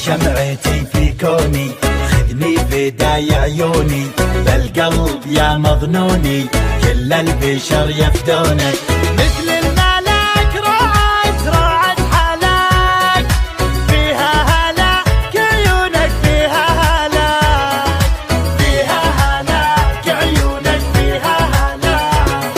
شمعتي في كوني، خذني فداي عيوني، بالقلب يا مظنوني، كل البشر يفدونك. مثل الملاك رعت حلاك، فيها هلاك عيونك، فيها هلاك، فيها هلاك عيونك، فيها هلاك.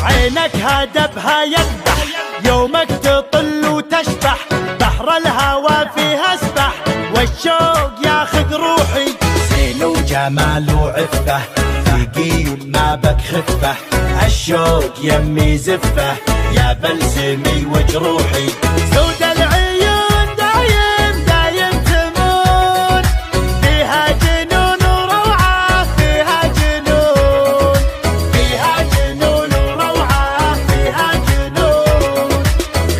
عينك هدبها يذبح، يومك تطل وتشبح، بحر الهوى فيها اسبح، والشوق ياخذ روحي. زين وجمال وعفة، ثقيل ما بك خفة، الشوق يمي زفة، يا بلسمي وجروحي. سود العيون دايم تمون، فيها جنون وروعة، فيها جنون، فيها جنون وروعة، فيها جنون.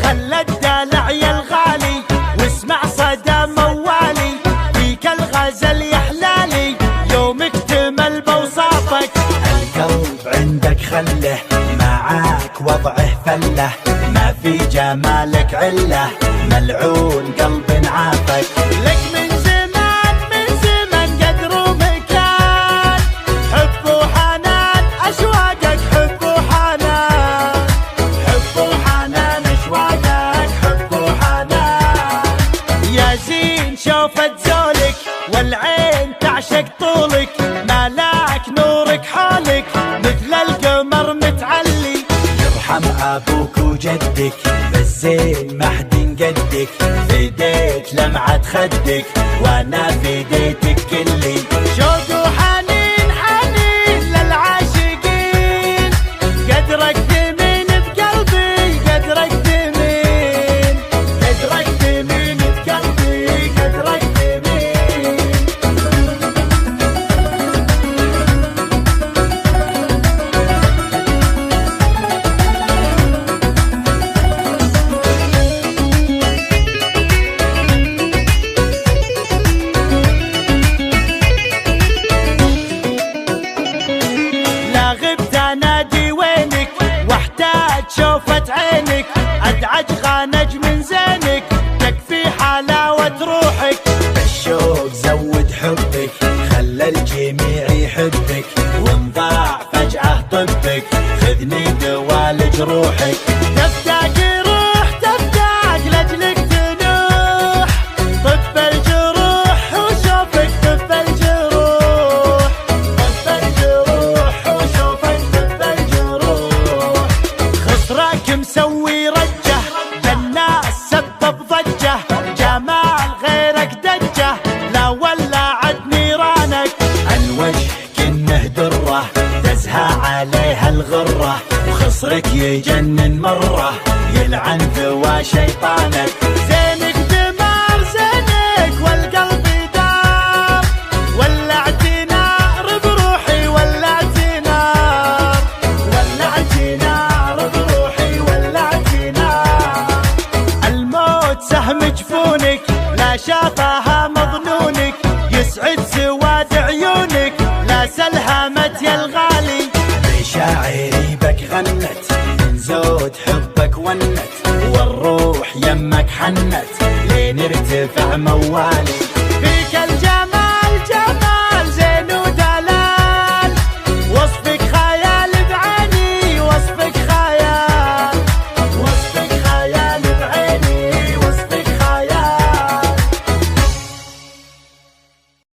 خلى الدلع يا الغالي واسمع صدى موالي، فيك الغزل يحلالي، يوم اكتمل بوصافك. القلب عندك خله، معاك وضعه فله، ما في جمالك عله، ملعون قلب عافك. لك من زمان قدر ومكان، حب وحنان اشواقك، حب وحنان، حب وحنان اشواقك، حب وحنان. يا زين شوفت زولك، والعين تعشق طولك، ملاك نورك حولك، مثل القمر متعلي. يرحم ابوك وجدك، بالزين ما حد قدك، فديت لمعة خدك، وانا فديتك كلي. شوق وحنين للعاشقين، قدرك ثمين بقلبي، قدرك ثمين، قدرك ثمين بقلبي، قدرك ثمين. لا غبت انادي وينك، واحتاج شوفة عينك، ادعج خانج من زينك، تكفي حلاوة روحك. الشوق زود حبك، خلى الجميع يحبك، وانضاع فجأة طبك، خذني دوالج روحك. تفتاق روح تفتاق لاجلك تنوح، طب الجروح وشوفك، طب الجروح، طب الجروح وشوفك، طب الجروح. خسرك مسوي رجه، للناس سبب ضجه، جمال غيرك دجه، لا ولعت نيرانك. الوجه كنه دره، تزهى عليها الغره، وخصرك يجنن مره، يلعن ذوى شيطانك. زينك دمار زينك، والقلب دار، ولعت نار بروحي، ولعت نار، ولعت نار بروحي، ولعت نار. الموت سهم جفونك، لا شافها مظنونك، يسعد سواد عيونك، لا سلهمت يا الغالي. مشاعري بك غنت، من زود حبك ونت، والروح يمك حنت، لين ارتفع موالي.